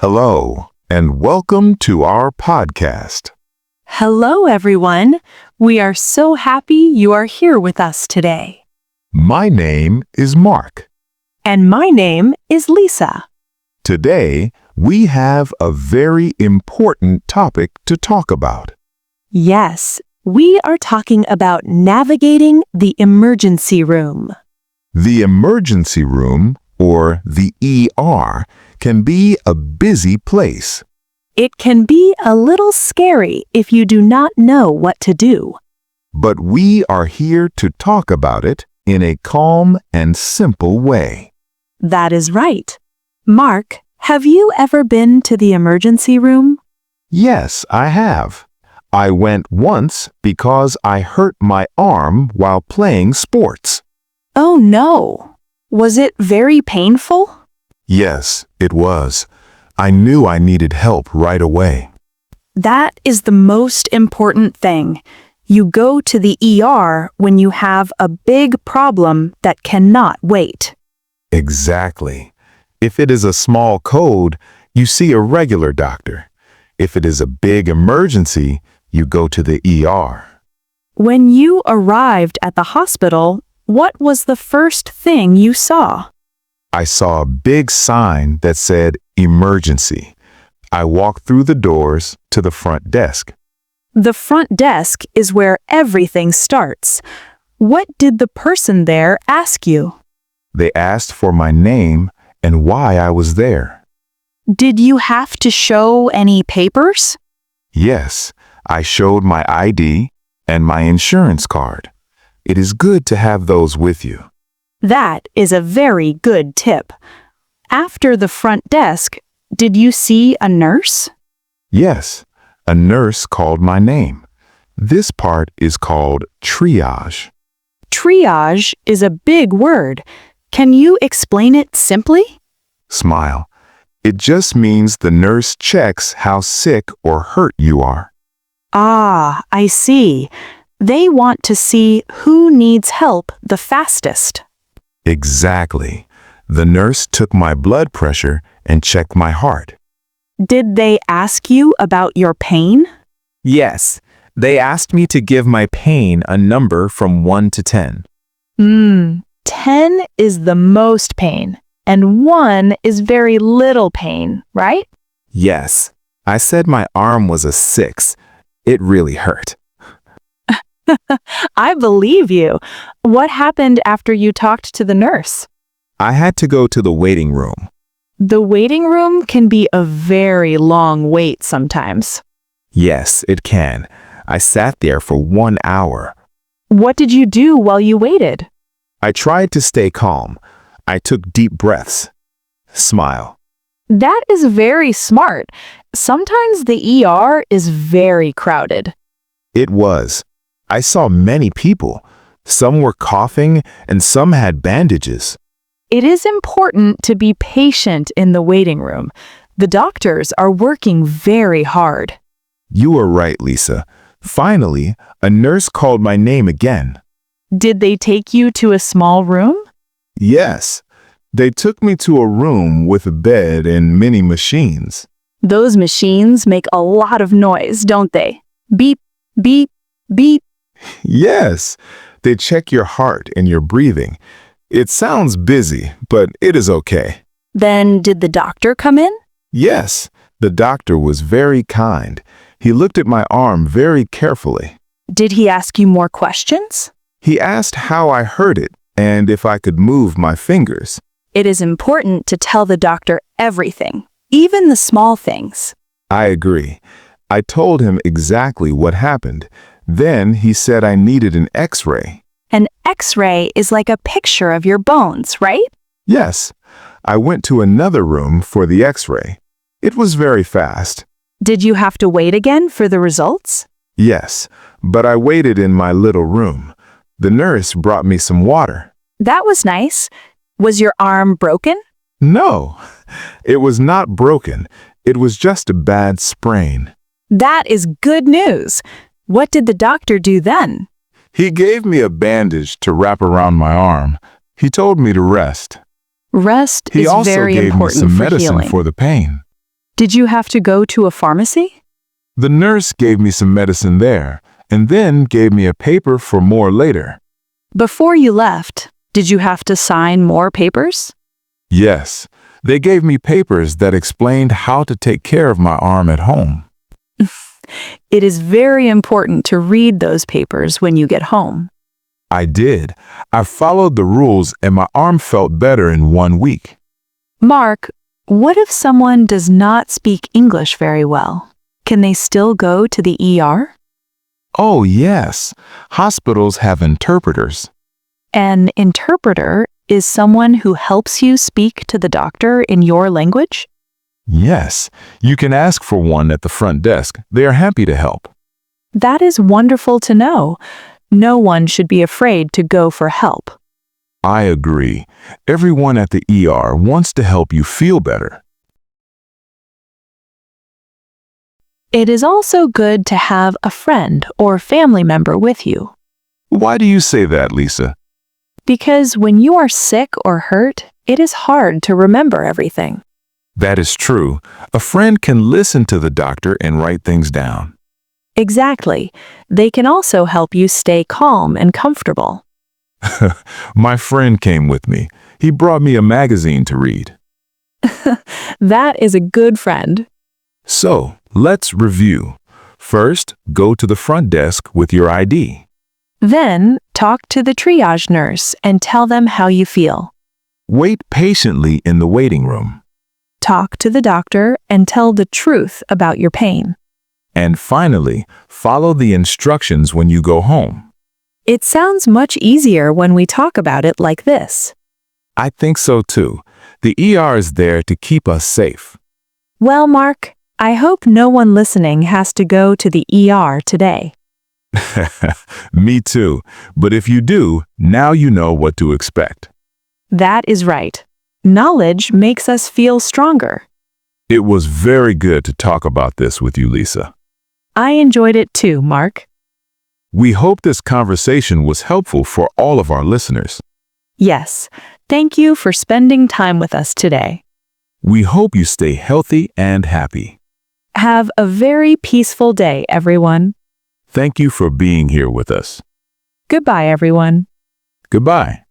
Hello, and welcome to our podcast. Hello, everyone. We are so happy you are here with us today. My name is Mark. And my name is Lisa. Today, we have a very important topic to talk about. Yes, we are talking about navigating the emergency room. The emergency room, or the ER, can be a busy place. It can be a little scary if you do not know what to do. But we are here to talk about it in a calm and simple way. That is right. Mark, have you ever been to the emergency room? Yes, I have. I went once because I hurt my arm while playing sports. Oh no. Was it very painful? Yes, it was. I knew I needed help right away. That is the most important thing. You go to the ER when you have a big problem that cannot wait. Exactly. If it is a small cold, you see a regular doctor. If it is a big emergency, you go to the ER. When you arrived at the hospital, what was the first thing you saw? I saw a big sign that said emergency. I walked through the doors to the front desk. The front desk is where everything starts. What did the person there ask you? They asked for my name and why I was there. Did you have to show any papers? Yes, I showed my ID and my insurance card. It is good to have those with you. That is a very good tip. After the front desk, did you see a nurse? Yes, a nurse called my name. This part is called triage. Triage is a big word. Can you explain it simply? Smile. It just means the nurse checks how sick or hurt you are. Ah, I see. They want to see who needs help the fastest. Exactly. The nurse took my blood pressure and checked my heart. Did they ask you about your pain? Yes, they asked me to give my pain a number from 1 to 10. 10 is the most pain, and 1 is very little pain, right? Yes, I said my arm was a 6. It really hurt. I believe you. What happened after you talked to the nurse? I had to go to the waiting room. The waiting room can be a very long wait sometimes. Yes, it can. I sat there for 1 hour. What did you do while you waited? I tried to stay calm. I took deep breaths. Smile. That is very smart. Sometimes the ER is very crowded. It was. I saw many people. Some were coughing and some had bandages. It is important to be patient in the waiting room. The doctors are working very hard. You are right, Lisa. Finally, a nurse called my name again. Did they take you to a small room? Yes. They took me to a room with a bed and many machines. Those machines make a lot of noise, don't they? Beep, beep, beep. Yes, they check your heart and your breathing. It sounds busy, but it is okay. Then did the doctor come in? Yes, the doctor was very kind. He looked at my arm very carefully. Did he ask you more questions? He asked how I hurt it and if I could move my fingers. It is important to tell the doctor everything, even the small things. I agree. I told him exactly what happened. Then he said I needed an X-ray. An X-ray is like a picture of your bones, right? Yes, I went to another room for the X-ray. It was very fast. Did you have to wait again for the results? Yes, but I waited in my little room. The nurse brought me some water. That was nice. Was your arm broken? No, it was not broken. It was just a bad sprain. That is good news. What did the doctor do then? He gave me a bandage to wrap around my arm. He told me to rest. Rest He is also very gave me important some for medicine healing. for the pain. Did you have to go to a pharmacy? The nurse gave me some medicine there and then gave me a paper for more later. Before you left, did you have to sign more papers? Yes, they gave me papers that explained how to take care of my arm at home. It is very important to read those papers when you get home. I did. I followed the rules and my arm felt better in 1 week. Mark, what if someone does not speak English very well? Can they still go to the ER? Oh, yes. Hospitals have interpreters. An interpreter is someone who helps you speak to the doctor in your language? Yes, you can ask for one at the front desk. They are happy to help. That is wonderful to know. No one should be afraid to go for help. I agree. Everyone at the ER wants to help you feel better. It is also good to have a friend or family member with you. Why do you say that, Lisa? Because when you are sick or hurt, it is hard to remember everything. That is true. A friend can listen to the doctor and write things down. Exactly. They can also help you stay calm and comfortable. My friend came with me. He brought me a magazine to read. That is a good friend. So, let's review. First, go to the front desk with your ID. Then, talk to the triage nurse and tell them how you feel. Wait patiently in the waiting room. Talk to the doctor and tell the truth about your pain. And finally, follow the instructions when you go home. It sounds much easier when we talk about it like this. I think so too. The ER is there to keep us safe. Well, Mark, I hope no one listening has to go to the ER today. Me too. But if you do, now you know what to expect. That is right. Knowledge makes us feel stronger. It was very good to talk about this with you, Lisa. I enjoyed it too, Mark. We hope this conversation was helpful for all of our listeners. Yes, thank you for spending time with us today. We hope you stay healthy and happy. Have a very peaceful day, everyone. Thank you for being here with us. Goodbye, everyone. Goodbye.